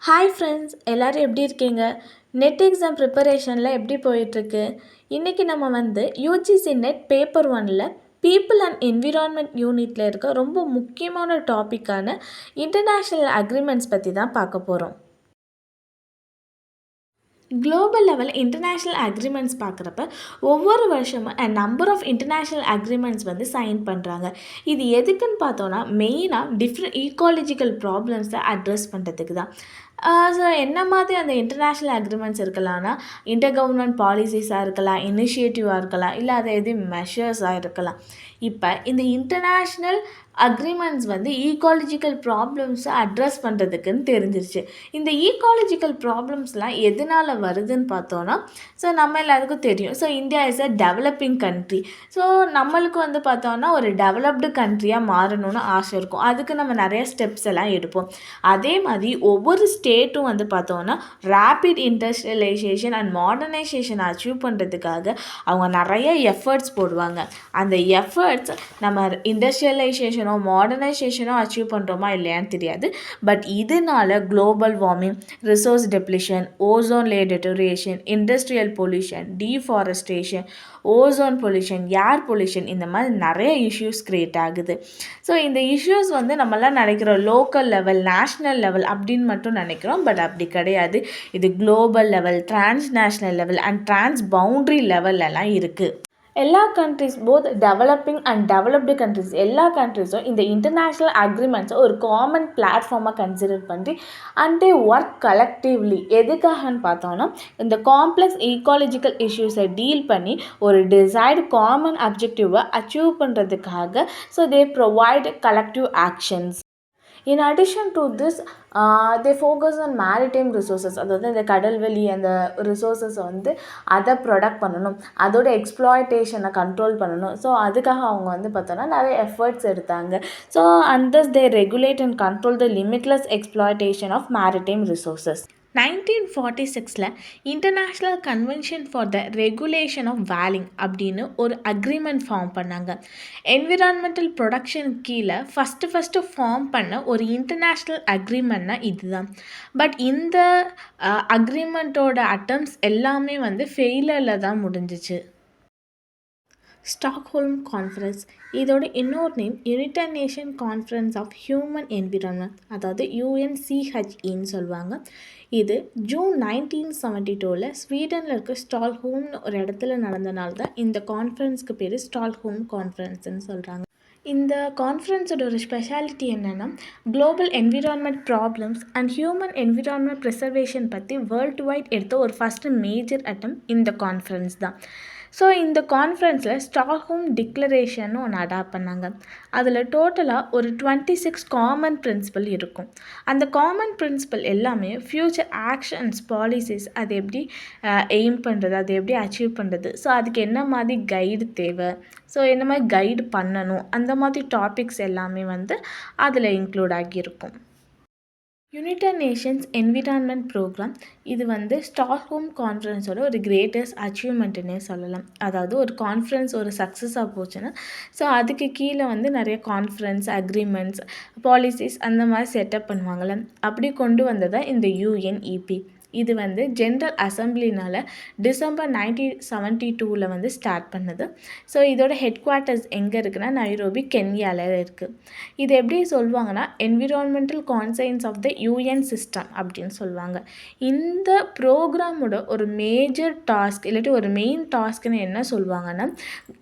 Hi friends, எல்லோரும் எப்படி இருக்கீங்க? நெட் எக்ஸாம் ப்ரிப்பரேஷனில் எப்படி போயிட்டுருக்கு? இன்றைக்கி நம்ம யூஜிசி நெட் பேப்பர் 1ல் பீப்புள் அண்ட் என்விரான்மெண்ட் யூனிட்டில் இருக்க ரொம்ப முக்கியமான டாப்பிக்கான இன்டர்நேஷ்னல் அக்ரிமெண்ட்ஸ் பற்றி தான் பார்க்க போகிறோம். குளோபல் லெவல் இன்டர்நேஷ்னல் அக்ரிமெண்ட்ஸ் பார்க்குறப்ப ஒவ்வொரு வருஷமும் number of international agreements sign பண்ணுறாங்க. இது எதுக்குன்னு பார்த்தோன்னா மெயினாக டிஃப்ரெண்ட் ஈக்காலஜிக்கல் ப்ராப்ளம்ஸை அட்ரஸ் பண்ணுறதுக்கு தான். ஸோ என்ன மாதிரி அந்த இன்டர்நேஷ்னல் அக்ரிமெண்ட்ஸ் இருக்கலாம்னா இன்டர் கவர்மெண்ட் பாலிசிஸாக இருக்கலாம், இனிஷியேட்டிவாக இருக்கலாம், இல்லை அது எது மெஷர்ஸாக இருக்கலாம். இப்போ இந்த இன்டர்நேஷ்னல் அக்ரிமெண்ட்ஸ் ஈக்காலஜிக்கல் ப்ராப்ளம்ஸை அட்ரஸ் பண்ணுறதுக்குன்னு தெரிஞ்சிருச்சு. இந்த ஈக்காலஜிக்கல் ப்ராப்ளம்ஸ்லாம் எதனால் வருதுன்னு பார்த்தோன்னா, ஸோ நம்ம எல்லாருக்கும் தெரியும். So India is a developing country. So நம்மளுக்கு பார்த்தோன்னா ஒரு டெவலப்டு கண்ட்ரியாக மாறணும்னு ஆசை இருக்கும். அதுக்கு நம்ம நிறைய ஸ்டெப்ஸ் எல்லாம் எடுப்போம். அதே மாதிரி ஒவ்வொரு ஸ்டேட்டும் பார்த்தோன்னா rapid industrialisation and modernisation achieve பண்ணுறதுக்காக அவங்க நிறைய எஃபர்ட்ஸ் போடுவாங்க. அந்த எஃபர்ட்ஸ் நம்ம இண்டஸ்ட்ரியலைசேஷனோ மாடர்னைசேஷனோ அச்சீவ் பண்ணுறோமா இல்லையான்னு தெரியாது. பட் இதனால global warming, resource depletion, ozone layer deterioration, industrial pollution, deforestation, ozone pollution, air pollution, இந்த மாதிரி நிறைய இஷ்யூஸ் க்ரியேட் ஆகுது. ஸோ இந்த இஷ்யூஸ் நம்மளாம் நினைக்கிறோம் லோக்கல் லெவல், நேஷ்னல் லெவல் அப்படின்னு மட்டும் நினைக்கிறோம். பட் அப்படி கிடையாது. இது global level, transnational level and transboundary லெவல்லலாம் இருக்குது. எல்லா countries, both developing and developed countries, எல்லா கண்ட்ரிஸும் இந்த இன்டர்நேஷ்னல் அக்ரிமெண்ட்ஸை ஒரு காமன் பிளாட்ஃபார்மாக கன்சிடர் பண்ணி அண்ட் தே ஒர்க் கலெக்டிவ்லி. எதுக்காகன்னு பார்த்தோன்னா இந்த காம்ப்ளெக்ஸ் ஈக்காலஜிக்கல் இஷ்யூஸை டீல் பண்ணி ஒரு டிசைர்டு காமன் அப்ஜெக்டிவை அச்சீவ் பண்ணுறதுக்காக. So they provide collective actions. In addition to this, they focus on maritime resources. அதாவது இந்த கடல்வெளி அந்த ரிசோர்ஸஸ் அதை ப்ரொடக்ட் பண்ணணும், அதோட எக்ஸ்ப்ளாய்டேஷனை கண்ட்ரோல் பண்ணணும். ஸோ அதுக்காக அவங்க பார்த்தோன்னா நிறைய எஃபர்ட்ஸ் எடுத்தாங்க. So and thus they regulate and control the limitless exploitation of maritime resources. 1946 international convention for the regulation of whaling அப்படின்னு ஒரு அக்ரிமெண்ட் ஃபார்ம் பண்ணாங்க. என்விரான்மெண்டல் ப்ரொடக்ஷன் கீழே ஃபஸ்ட்டு ஃபார்ம் பண்ண ஒரு இன்டர்நேஷ்னல் அக்ரிமெண்ட்னா இதுதான். பட் இந்த அக்ரிமெண்ட்டோட அட்டம்ஸ் எல்லாமே ஃபெயிலியரில் தான் முடிஞ்சிச்சு. ஸ்டாக்ஹோல்ம் கான்ஃபரன்ஸ், இதோட இன்னொரு name united nation conference of human environment, அதாவது UNCHEன்னு சொல்லுவாங்க. இது ஜூன் 1972 ஸ்வீடனில் இருக்க ஸ்டாக்ஹோல்ம்னு ஒரு இடத்துல நடந்தனால தான் இந்த கான்ஃபரன்ஸ்க்கு பேர் ஸ்டாக்ஹோல்ம் கான்ஃபரன்ஸ்ன்னு சொல்கிறாங்க. இந்த கான்ஃபரன்ஸோட ஒரு ஸ்பெஷாலிட்டி என்னென்னா global environment problems and human environment preservation பற்றி வேர்ல்டு வைட் எடுத்த ஒரு ஃபஸ்ட்டு மேஜர் அட்டம் இந்த கான்ஃபரன்ஸ் தான். ஸோ இந்த கான்ஃபரன்ஸில் ஸ்டாக்ஹோம் டிக்ளரேஷன்னு ஒன்று அடாப்ட் பண்ணாங்க. அதில் டோட்டலாக ஒரு 26 காமன் பிரின்சிபல் இருக்கும். அந்த காமன் பிரின்சிபல் எல்லாமே ஃப்யூச்சர் ஆக்ஷன்ஸ், பாலிசிஸ், அது எப்படி எய்ம் பண்ணுறது, அதை எப்படி அச்சீவ் பண்ணுறது, ஸோ அதுக்கு என்ன மாதிரி கைடு தேவை, ஸோ என்ன மாதிரி கைடு பண்ணணும், அந்த மாதிரி டாபிக்ஸ் எல்லாமே அதில் இன்க்ளூட் ஆகியிருக்கும். யுனைடெட் நேஷன்ஸ் என்விரான்மெண்ட் ப்ரோக்ராம் இது ஸ்டாக்ஹோம் கான்ஃபரன்ஸோட ஒரு கிரேட்டஸ்ட் அச்சீவ்மெண்ட்டுன்னே சொல்லலாம். அதாவது ஒரு கான்ஃபரன்ஸ் ஒரு சக்ஸஸாக போச்சுன்னா ஸோ அதுக்கு கீழே நிறைய கான்ஃபரன்ஸ், அக்ரிமெண்ட்ஸ், பாலிசிஸ் அந்த மாதிரி செட்டப் பண்ணுவாங்கள்ல. அப்படி கொண்டு வந்ததான் இந்த UNEP. இது ஜென்ரல் அசம்பிளினால் டிசம்பர் 1972 ஸ்டார்ட் பண்ணுது. ஸோ இதோட ஹெட் குவார்ட்டர்ஸ் எங்கே இருக்குன்னா நைரோபி, கென்யாவில் இருக்குது. இது எப்படி சொல்லுவாங்கன்னா environmental conscience of the UN system அப்படின்னு சொல்லுவாங்க. இந்த ப்ரோக்ராமோட ஒரு மேஜர் டாஸ்க் இல்லாட்டி ஒரு மெயின் டாஸ்க்னு என்ன சொல்லுவாங்கன்னா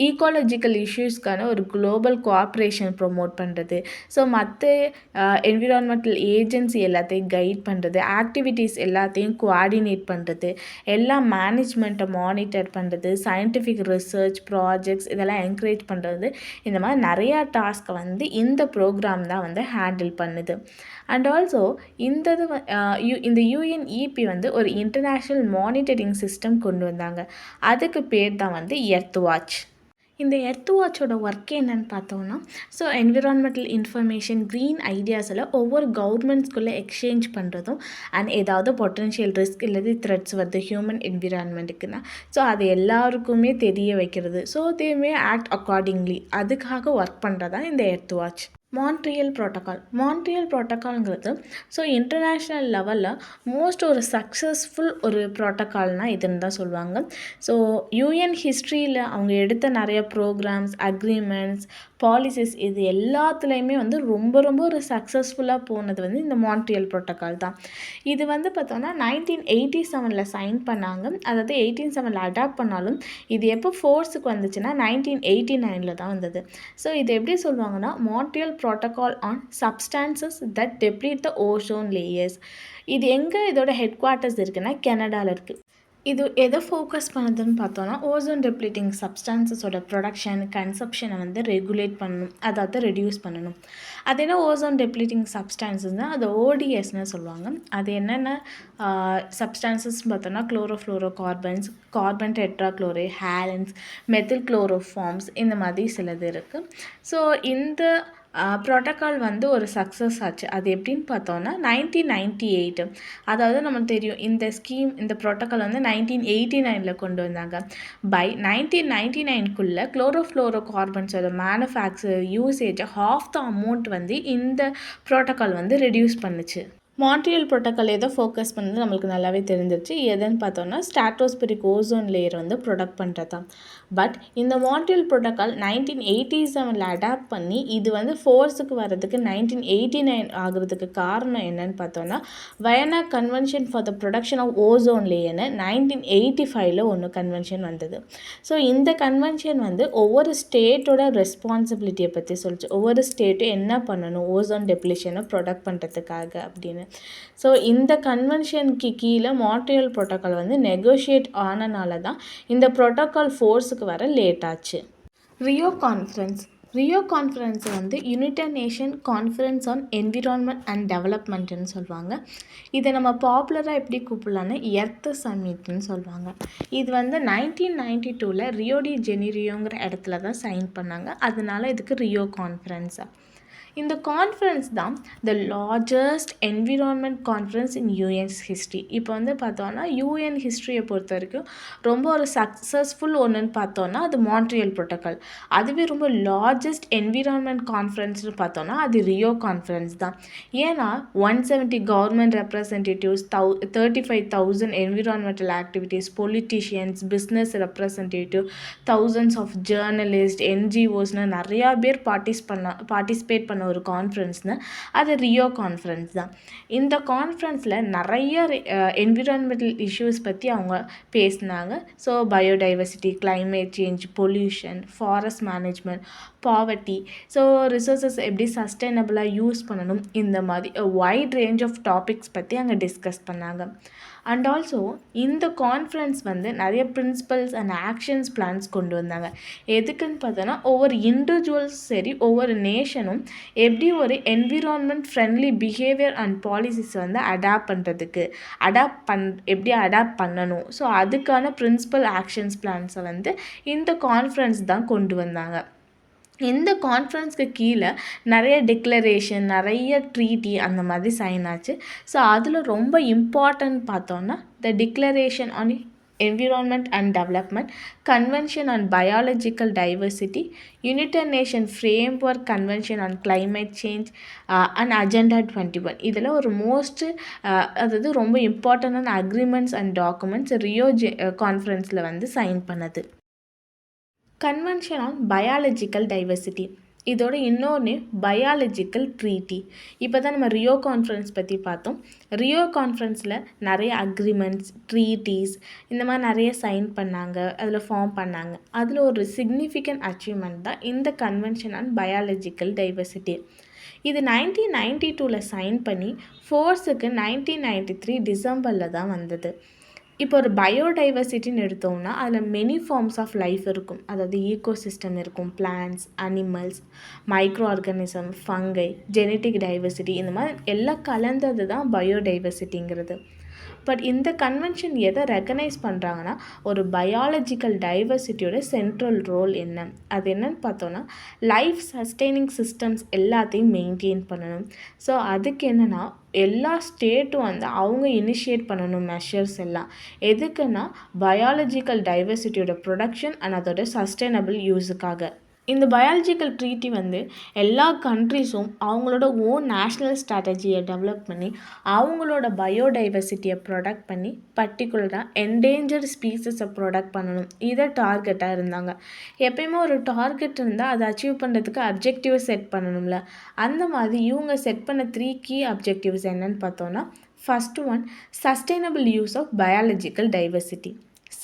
ஈக்காலஜிக்கல் இஷ்யூஸ்க்கான ஒரு குளோபல் கோஆப்ரேஷன் ப்ரொமோட் பண்ணுறது, ஸோ மற்ற என்விரான்மெண்டல் ஏஜென்சி எல்லாத்தையும் கைட் பண்ணுறது, ஆக்டிவிட்டீஸ் எல்லாத்தையும் கோஆர்டினேட் பண்ணுறது, எல்லா மேனேஜ்மெண்ட்டை மானிட்டர் பண்ணுறது, சயின்டிஃபிக் ரிசர்ச் ப்ராஜெக்ட்ஸ் இதெல்லாம் என்கரேஜ் பண்ணுறது, இந்த மாதிரி நிறையா டாஸ்க்கை இந்த ப்ரோக்ராம் தான் ஹேண்டில் பண்ணுது. அண்ட் ஆல்சோ இந்த UNEP ஒரு இன்டர்நேஷ்னல் மானிட்டரிங் சிஸ்டம் கொண்டு வந்தாங்க. அதுக்கு பேர் தான் எர்த் வாட்ச். இந்த எர்த் வாட்சோட ஒர்க் என்னன்னு பார்த்தோன்னா ஸோ என்விரான்மெண்டல் இன்ஃபர்மேஷன், க்ரீன் ஐடியாஸில் ஒவ்வொரு கவர்மெண்ட்ஸ்குள்ளே எக்ஸ்சேஞ்ச் பண்ணுறதும் அண்ட் ஏதாவது பொட்டன்ஷியல் ரிஸ்க் இல்லது த்ரெட்ஸ் வருது ஹியூமன் என்விரான்மெண்ட்டுக்குன்னா ஸோ அது எல்லாருக்குமே தெரிய வைக்கிறது. So they may act accordingly, அதுக்காக ஒர்க் பண்ணுறதான் இந்த எர்த் வாட்ச். மான்ட்ரியல் ப்ரோட்டோக்கால்ங்கிறது ஸோ இன்டர்நேஷ்னல் லெவலில் மோஸ்ட் ஒரு சக்ஸஸ்ஃபுல் ஒரு ப்ரோட்டோக்கால்னால் இதுன்னு தான் சொல்லுவாங்க. ஸோ யூஎன் ஹிஸ்ட்ரியில் அவங்க எடுத்த நிறைய ப்ரோக்ராம்ஸ், அக்ரிமெண்ட்ஸ், பாலிசிஸ் இது எல்லாத்துலேயுமே வந்து ரொம்ப ரொம்ப ஒரு சக்ஸஸ்ஃபுல்லாக போனது வந்து இந்த மான்ட்ரியல் ப்ரோட்டோக்கால் தான். இது வந்து பார்த்தோன்னா 1987 சைன் பண்ணாங்க. அதாவது 1887 அடாப்ட் பண்ணாலும் இது எப்போ ஃபோர்ஸுக்கு வந்துச்சுன்னா 1989 தான் வந்தது. ஸோ இது எப்படி சொல்லுவாங்கன்னா Montreal protocol on substances that deplete the ozone layers. இது எங்கே இதோட ஹெட் குவார்ட்டர்ஸ் இருக்குன்னா கனடாவில் இருக்குது. இது எதை ஃபோக்கஸ் பண்ணுதுன்னு பார்த்தோன்னா ஓசோன் டெப்ளீட்டிங் சப்ஸ்டான்சஸோட ப்ரொடக்ஷன், கன்சப்ஷனை வந்து ரெகுலேட் பண்ணணும், அதாவது ரெடியூஸ் பண்ணணும். அது என்ன ஓசோன் டெப்ளீட்டிங் சப்ஸ்டான்சஸ்னால் அது ஓடிஎஸ்ன்னு சொல்லுவாங்க. அது என்னென்ன சப்ஸ்டான்சஸ் பார்த்தோன்னா chlorofluoro carbons, carbon டெட்ராக்ளோரே, Helen's, methyl குளோரோஃபார்ம்ஸ் இந்த மாதிரி சிலது இருக்குது. ஸோ இந்த ப்ரோட்டோக்கால் வந்து ஒரு சக்ஸஸ் ஆச்சு. அது எப்படின்னு பார்த்தோன்னா 1998, அதாவது நமக்கு தெரியும் இந்த ஸ்கீம், இந்த ப்ரோட்டோக்கால் வந்து 1989 கொண்டு வந்தாங்க. பை 1999 குளோரோஃப்ளோரோ கார்பன்ஸோட மேனுஃபேக்சர் யூசேஜை half the amount வந்து இந்த ப்ரோட்டோக்கால் வந்து ரெடியூஸ் பண்ணுச்சு. மான்ட்ரியல் ப்ரோட்டோக்கால் எதை ஃபோக்கஸ் பண்ணுறது நம்மளுக்கு நல்லாவே தெரிஞ்சிருச்சு. எதுன்னு பார்த்தோன்னா ஸ்ட்ராட்டோஸ்பெரிக் ஓசோன் லேயர் வந்து ப்ரொடக்ட் பண்ணுறது தான். பட் இந்த மான்ட்ரியல் ப்ரோட்டோக்கால் 1987 அடாப்ட் பண்ணி இது வந்து ஃபோர்ஸுக்கு வர்றதுக்கு 1989 ஆகிறதுக்கு காரணம் என்னன்னு பார்த்தோன்னா Vienna convention for the production of ozone லேயர்னு 1985 ஒன்று கன்வென்ஷன் வந்தது. ஸோ இந்த கன்வென்ஷன் வந்து ஒவ்வொரு ஸ்டேட்டோட ரெஸ்பான்சிபிலிட்டியை பற்றி சொல்லிச்சு. ஒவ்வொரு ஸ்டேட்டும் என்ன பண்ணணும் ஓசோன் டெப்ளிஷனை ப்ரொடக்ட் பண்ணுறதுக்காக அப்படின்னு. ஸோ இந்த கன்வென்ஷனுக்கு கீழே மான்ட்ரியல் ப்ரோட்டோக்கால் வந்து நெகோஷியேட் ஆனனால தான் இந்த ப்ரோட்டோக்கால் ஃபோர்ஸுக்கு வர லேட் ஆச்சு. ரியோ கான்ஃபரன்ஸை வந்து United nation conference on environment and டெவலப்மெண்ட்டுன்னு சொல்லுவாங்க. இதை நம்ம பாப்புலராக எப்படி கூப்பிடலான்னு எர்த் சம்மிட்னு சொல்லுவாங்க. இது வந்து 1992 ரியோ டி ஜெனிரியோங்கிற இடத்துல தான் சைன் பண்ணாங்க. அதனால இதுக்கு ரியோ கான்ஃபரன்ஸாக. இந்த கான்ஃபரன்ஸ் தான் the largest environment conference in UN's history. இப்போ வந்து பார்த்தோன்னா யூஎன் ஹிஸ்ட்ரியை பொறுத்த வரைக்கும் ரொம்ப ஒரு சக்ஸஸ்ஃபுல் ஒன்றுன்னு பார்த்தோன்னா அது மான்ட்ரியல் ப்ரோட்டோக்கால். அதுவே ரொம்ப லார்ஜஸ்ட் என்விரான்மெண்ட் கான்ஃபரன்ஸ்னு பார்த்தோன்னா அது ரியோ கான்ஃபரன்ஸ் தான். ஏன்னா 170 government representatives, 35,000 environmental activities, politicians, business representative, thousands of journalist, என்ஜிஓஸ்னு நிறையா பேர் பார்ட்டிசிபேட் பண்ண ஒரு கான்ஃபரன்ஸ்னு அது ரியோ கான்ஃபரன்ஸ் தான். இந்த கான்ஃபரன்ஸில் நிறைய என்விரான்மெண்டல் இஷ்யூஸ் பற்றி அவங்க பேசினாங்க. So biodiversity, climate change, pollution, forest management, poverty, so resources எப்படி சஸ்டைனபிளாக யூஸ் பண்ணணும், இந்த மாதிரி வைட் ரேஞ்ச் ஆஃப் டாபிக்ஸ் பற்றி அங்கே டிஸ்கஸ் பண்ணாங்க. அண்ட் ஆல்சோ இந்த கான்ஃபரன்ஸ் வந்து நிறைய பிரின்சிபல்ஸ் அண்ட் ஆக்ஷன்ஸ் பிளான்ஸ் கொண்டு வந்தாங்க. எதுக்குன்னு பார்த்தோன்னா ஒவ்வொரு இண்டிவிஜுவல்ஸ் சரி ஒவ்வொரு நேஷனும் எப்படி ஒரு environment friendly behaviour and policies வந்து எப்படி அடாப்ட் பண்ணணும். ஸோ அதுக்கான பிரின்சிபல் ஆக்ஷன்ஸ் பிளான்ஸை வந்து இந்த கான்ஃபரன்ஸ் தான் கொண்டு வந்தாங்க. இந்த கான்ஃபரன்ஸ்க்கு கீழே நிறைய டிக்ளரேஷன், நிறைய ட்ரீட்டி அந்த மாதிரி சைன் ஆச்சு. ஸோ அதில் ரொம்ப இம்பார்ட்டன்ட் பார்த்தோன்னா த declaration on environment and development, convention on biological diversity, United nation framework convention on climate change and agenda 21. இதில் ஒரு அதாவது ரொம்ப இம்பார்ட்டண்டான அக்ரிமெண்ட்ஸ் அண்ட் டாக்குமெண்ட்ஸ் ரியோ கான்ஃபரன்ஸில் வந்து சைன் பண்ணது. கன்வென்ஷன் ஆன் பயாலஜிக்கல் டைவர்சிட்டி, இதோட இன்னொன்று பயாலஜிக்கல் ட்ரீட்டி. இப்போ தான் நம்ம ரியோ கான்ஃபரன்ஸ் பற்றி பார்த்தோம். ரியோ கான்ஃபரன்ஸில் நிறைய அக்ரிமெண்ட்ஸ், ட்ரீட்டிஸ் இந்த மாதிரி நிறைய சைன் பண்ணாங்க, அதில் ஃபார்ம் பண்ணாங்க. அதில் ஒரு சிக்னிஃபிகண்ட் அச்சீவ்மெண்ட் தான் இந்த கன்வென்ஷன் ஆன் பயாலஜிக்கல் டைவர்சிட்டி. இது 1992 சைன் பண்ணி ஃபோர்ஸுக்கு 1993 டிசம்பரில் தான் வந்தது. இப்போ ஒரு பயோடைவர்சிட்டின்னு எடுத்தோம்னா அதில் மெனி ஃபார்ம்ஸ் ஆஃப் லைஃப் இருக்கும். அதாவது ஈகோசிஸ்டம் இருக்கும், plants, animals, micro organism, fungi, genetic diversity, இந்த மாதிரி எல்லாம் கலந்தது தான் பயோடைவர்சிட்டிங்கிறது. பட் இந்த கன்வென்ஷன் எதை ரெகனைஸ் பண்ணுறாங்கன்னா ஒரு பயாலஜிக்கல் டைவர்சிட்டியோட சென்ட்ரல் ரோல் என்ன, அது என்னன்னு பார்த்தோன்னா லைஃப் சஸ்டெய்னிங் சிஸ்டம்ஸ் எல்லாத்தையும் மெயின்டைன் பண்ணணும். ஸோ அதுக்கு என்னென்னா எல்லா ஸ்டேட்டும் வந்து அவங்க இனிஷியேட் பண்ணணும் மெஷர்ஸ் எல்லாம். எதுக்குன்னா பயாலஜிக்கல் டைவர்சிட்டியோட ப்ரொடக்ஷன் அண்ட் அதோட சஸ்டைனபிள் யூஸுக்காக. இந்த பயாலஜிக்கல் ட்ரீட்டி வந்து எல்லா கண்ட்ரிஸும் அவங்களோட ஓன் நேஷ்னல் ஸ்ட்ராட்டஜியை டெவலப் பண்ணி அவங்களோட பயோடைவர்சிட்டியை ப்ரொடக்ட் பண்ணி பர்டிகுலராக என்டேஞ்சர்ட் ஸ்பீசஸை ப்ரொடக்ட் பண்ணணும். இதை டார்கெட்டாக இருந்தாங்க. எப்பயுமே ஒரு டார்கெட் இருந்தால் அதை அச்சீவ் பண்ணுறதுக்கு அப்ஜெக்டிவை செட் பண்ணணும்ல. அந்த மாதிரி இவங்க செட் பண்ண 3 கீ அப்ஜெக்டிவ்ஸ் என்னன்னு பார்த்தோன்னா, first one sustainable use of biological diversity,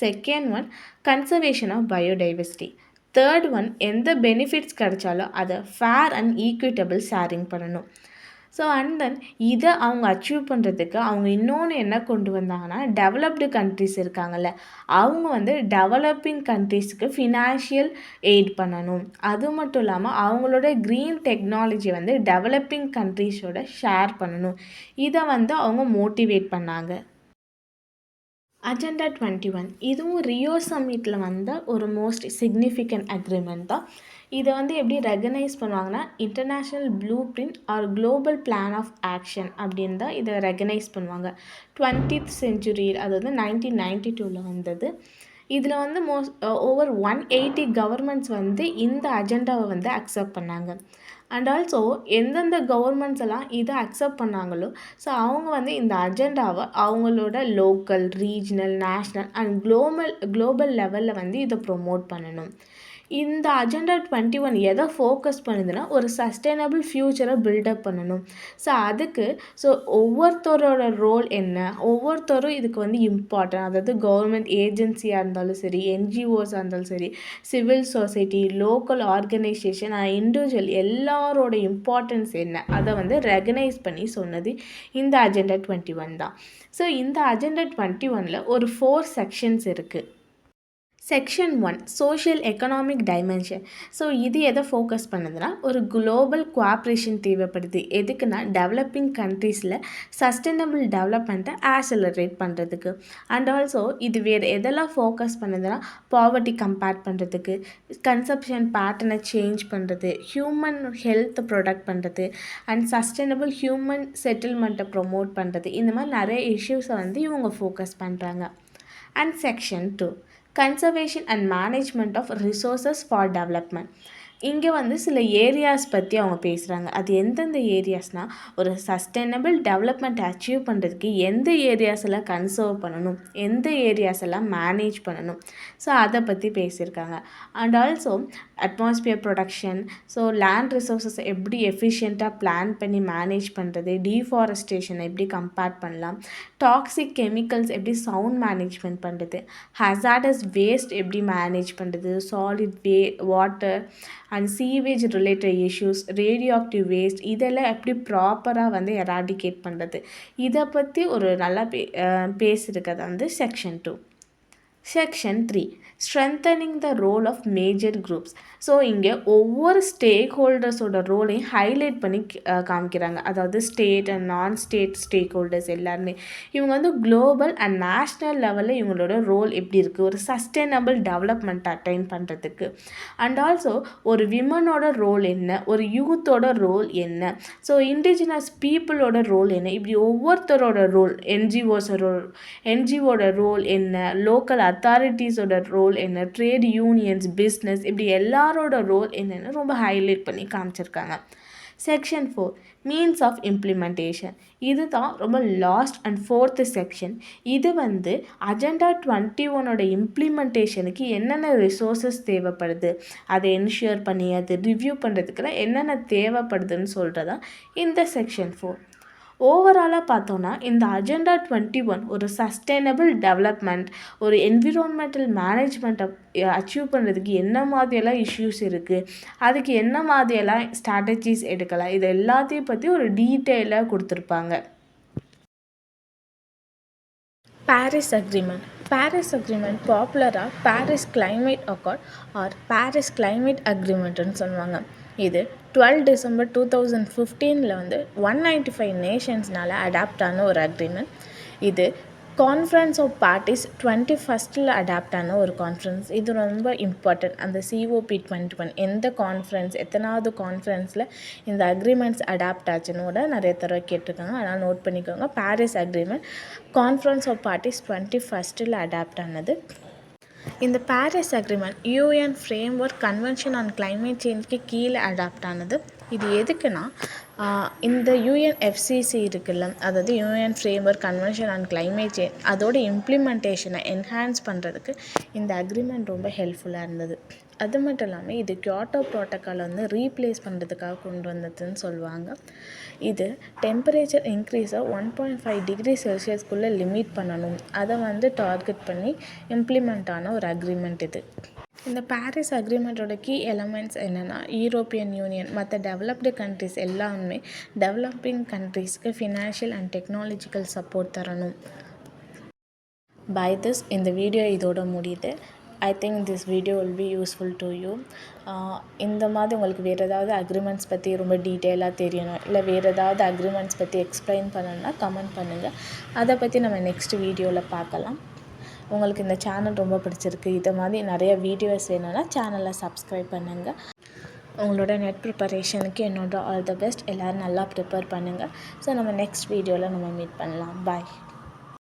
second one conservation of biodiversity, third one எந்த பெனிஃபிட்ஸ் கிடைச்சாலும் அதை ஃபேர் அண்ட் ஈக்விட்டபிள் ஷேரிங் பண்ணணும். ஸோ அண்ட் தென் இதை அவங்க அச்சீவ் பண்ணுறதுக்கு அவங்க இன்னொன்று என்ன கொண்டு வந்தாங்கன்னா, டெவலப்டு கண்ட்ரிஸ் இருக்காங்கல்ல, அவங்க வந்து டெவலப்பிங் கண்ட்ரிஸ்க்கு ஃபினான்ஷியல் எய்ட் பண்ணணும். அது மட்டும் இல்லாமல் அவங்களோட க்ரீன் டெக்னாலஜி வந்து டெவலப்பிங் கண்ட்ரிஸோட ஷேர் பண்ணணும். இதை வந்து அவங்க மோட்டிவேட் பண்ணாங்க. அஜெண்டா 21 இதுவும் ரியோ சம்மிட்டில் வந்த ஒரு மோஸ்ட் சிக்னிஃபிகண்ட் அக்ரிமெண்ட் தான். இதை வந்து எப்படி ரெகனைஸ் பண்ணுவாங்கன்னா, international blueprint or global plan of action அப்படின்னு தான் இதை ரெகனைஸ் பண்ணுவாங்க. 20th செஞ்சுரி, அதாவது 1992 வந்தது. இதில் வந்து ஓவர் 180 கவர்மெண்ட்ஸ் வந்து இந்த அஜெண்டாவை வந்து அக்செப்ட் பண்ணாங்க. அண்ட் ஆல்சோ எந்தெந்த கவர்மெண்ட்ஸ் எல்லாம் இதை அக்செப்ட் பண்ணாங்களோ, ஸோ அவங்க வந்து இந்த அஜெண்டாவை அவங்களோட local, regional, national and global லெவலில் வந்து இதை ப்ரொமோட் பண்ணணும். இந்த அஜெண்டா 21 எதை ஃபோக்கஸ் பண்ணுதுன்னா, ஒரு சஸ்டைனபிள் ஃப்யூச்சரை பில்டப் பண்ணணும். ஸோ அதுக்கு ஒவ்வொருத்தரோட ரோல் என்ன, ஒவ்வொருத்தரும் இதுக்கு வந்து இம்பார்ட்டன்ட், அதாவது கவர்மெண்ட் ஏஜென்சியாக இருந்தாலும் சரி, என்ஜிஓஸாக இருந்தாலும் சரி, civil society, local organisation, individual எல்லாரோட இம்பார்ட்டன்ஸ் என்ன, அதை வந்து ரெகனைஸ் பண்ணி சொன்னது இந்த அஜெண்டா 21 தான். ஸோ இந்த அஜெண்டா 21ல் ஒரு 4 செக்ஷன்ஸ் இருக்குது. Section 1 social economic dimension. So இது எதை ஃபோக்கஸ் பண்ணுதுன்னா, ஒரு குளோபல் கோஆப்ரேஷன் தேவைப்படுது. எதுக்குன்னா, டெவலப்பிங் கண்ட்ரீஸில் சஸ்டைனபிள் டெவலப்மெண்ட்டை ஆக்சலரேட் பண்ணுறதுக்கு. அண்ட் ஆல்சோ இது வேறு எதெல்லாம் ஃபோக்கஸ் பண்ணுதுன்னா, பாவர்ட்டி கம்பேர் பண்ணுறதுக்கு, கன்சப்ஷன் பேட்டர்னை சேஞ்ச் பண்ணுறது, ஹியூமன் ஹெல்த்தை ப்ரொடக்ட் பண்ணுறது, அண்ட் சஸ்டைனபிள் ஹியூமன் செட்டில்மெண்ட்டை ப்ரொமோட் பண்ணுறது. இந்த மாதிரி நிறைய இஷ்யூஸை வந்து இவங்க ஃபோக்கஸ் பண்ணுறாங்க. And section 2 conservation and management of resources for development. இங்கே வந்து சில ஏரியாஸ் பற்றி அவங்க பேசுகிறாங்க. அது எந்தெந்த ஏரியாஸ்னால், ஒரு சஸ்டைனபிள் டெவலப்மெண்ட் அச்சீவ் பண்ணுறதுக்கு எந்த ஏரியாஸ் எல்லாம் கன்சர்வ் பண்ணணும், எந்த ஏரியாஸ் எல்லாம் மேனேஜ் பண்ணணும், ஸோ அதை பற்றி பேசியிருக்காங்க. And also atmosphere production, so land resources எப்படி எஃபிஷியண்ட்டாக பிளான் பண்ணி மேனேஜ் பண்ணுறது, டீஃபாரஸ்டேஷனை எப்படி கம்பேர் பண்ணலாம், டாக்ஸிக் கெமிக்கல்ஸ் எப்படி சவுண்ட் மேனேஜ்மெண்ட் பண்ணுறது, ஹசார்டஸ் வேஸ்ட் எப்படி மேனேஜ் பண்ணுறது, solid water and sewage related issues, radio active waste, இதெல்லாம் எப்படி ப்ராப்பராக வந்து எராடிகேட் பண்ணுறது, இதை பற்றி ஒரு நல்லா பேசியிருக்கிறது வந்து section 2. Section 3 strengthening the role of major groups. So இங்கே ஒவ்வொரு ஸ்டேக் ஹோல்டர்ஸோட ரோலையும் ஹைலைட் பண்ணி காமிக்கிறாங்க. அதாவது state and non state stakeholders எல்லாருமே இவங்க வந்து குளோபல் அண்ட் நேஷ்னல் லெவலில் இவங்களோட ரோல் எப்படி இருக்குது, ஒரு சஸ்டைனபிள் டெவலப்மெண்ட் அட்டைன் பண்ணுறதுக்கு. அண்ட் ஆல்சோ ஒரு விமனோட ரோல் என்ன, ஒரு யூத்தோட ரோல் என்ன, ஸோ இண்டிஜினஸ் பீப்புளோட ரோல் என்ன, இப்படி ஒவ்வொருத்தரோட ரோல், என்ஜிஓட ரோல் என்ன, லோக்கல் அத்தாரிட்டிஸோட ரோல் என்ன, ட்ரேட் யூனியன்ஸ், பிஸ்னஸ், இப்படி எல்லாரோட ரோல் என்னென்னு ரொம்ப ஹைலைட் பண்ணி காமிச்சிருக்காங்க. Section 4 means of implementation. இது தான் ரொம்ப லாஸ்ட் அண்ட் 4th செக்ஷன். இது வந்து அஜெண்டா 21ஓட இம்ப்ளிமெண்டேஷனுக்கு என்னென்ன ரிசோர்ஸஸ் தேவைப்படுது, அதை என்ஷூர் பண்ணி அதை ரிவ்யூ பண்ணுறதுக்குலாம் என்னென்ன தேவைப்படுதுன்னு சொல்கிறதா இந்த செக்ஷன் 4. ஓவராலாக பார்த்தோன்னா இந்த அஜெண்டா 21 ஒரு சஸ்டைனபிள் டெவலப்மெண்ட், ஒரு என்விரான்மெண்டல் மேனேஜ்மெண்ட்டை அச்சீவ் பண்ணுறதுக்கு என்ன மாதிரியெல்லாம் இஷ்யூஸ் இருக்குது, அதுக்கு என்ன மாதிரியெல்லாம் ஸ்ட்ராட்டஜிஸ் எடுக்கலாம், இது எல்லாத்தையும் பற்றி ஒரு டீட்டெயிலாக கொடுத்துருப்பாங்க. Paris agreement. பாரிஸ் அக்ரிமெண்ட் பாப்புலராக Paris climate accord or Paris climate அக்ரிமெண்ட்டுன்னு சொல்லுவாங்க. இது 12 December 2015 வந்து 195 நேஷன்ஸ்னால் அடாப்ட் ஆன ஒரு அக்ரிமெண்ட். இது conference of parties 21st adapt ஆன ஒரு கான்ஃபரன்ஸ். இது ரொம்ப இம்பார்ட்டன்ட். அந்த COP21 எந்த கான்ஃபரன்ஸ், எத்தனாவது கான்ஃபரன்ஸில் இந்த அக்ரிமெண்ட்ஸ் அடாப்ட் ஆச்சுன்னு கூட நிறைய தடவை கேட்டிருக்காங்க. அதனால் நோட் பண்ணிக்கோங்க. Paris agreement conference of parties 21st adopt ஆனது. இந்த Paris agreement UN framework convention on climate சேஞ்சுக்கு கீழே அடாப்ட் ஆனது. இது எதுக்குன்னா இந்த யுஎன்எஃப்சிசி இருக்குல்ல, அதாவது UN framework convention on climate change, அதோட இம்ப்ளிமெண்டேஷனை என்ஹான்ஸ் பண்ணுறதுக்கு இந்த அக்ரிமெண்ட் ரொம்ப ஹெல்ப்ஃபுல்லாக இருந்தது. அது மட்டும் இல்லாமல் இது கியோட்டோ ப்ரோட்டோக்காலை வந்து ரீப்ளேஸ் பண்ணுறதுக்காக கொண்டு வந்ததுன்னு சொல்லுவாங்க. இது டெம்பரேச்சர் இன்க்ரீஸை 1.5 டிகிரி செல்சியஸ்க்குள்ளே லிமிட் பண்ணணும், அதை வந்து டார்கெட் பண்ணி இம்ப்ளிமெண்ட் ஆன ஒரு அக்ரிமெண்ட் இது. இந்த பாரிஸ் அக்ரிமெண்ட்டோட கீ எலமெண்ட்ஸ் என்னென்னா, யூரோப்பியன் யூனியன் மற்ற டெவலப்டு கண்ட்ரிஸ் எல்லாமே டெவலப்பிங் கண்ட்ரீஸ்க்கு ஃபினான்ஷியல் அண்ட் டெக்னாலஜிக்கல் சப்போர்ட் தரணும். பை திஸ் இந்த வீடியோ இதோட முடியுது. I think this video will be useful to you. இந்த மாதிரி உங்களுக்கு வேறு ஏதாவது அக்ரிமெண்ட்ஸ் பற்றி ரொம்ப டீட்டெயிலாக தெரியணும், இல்லை வேறு ஏதாவது அக்ரிமெண்ட்ஸ் பற்றி எக்ஸ்பிளைன் பண்ணணுன்னா கமெண்ட் பண்ணுங்கள். அதை பற்றி நம்ம நெக்ஸ்ட் வீடியோவில் பார்க்கலாம். உங்களுக்கு இந்த சேனல் ரொம்ப பிடிச்சிருக்கு, இதை மாதிரி நிறைய வீடியோஸ் வேணும்னா சேனலை சப்ஸ்கிரைப் பண்ணுங்கள். உங்களோட நெட் ப்ரிப்பரேஷனுக்கு என்னோட ஆல் த பெஸ்ட். எல்லோரும் நல்லா ப்ரிப்பேர் பண்ணுங்கள். ஸோ நம்ம நெக்ஸ்ட் வீடியோவில் நம்ம மீட் பண்ணலாம். பாய்.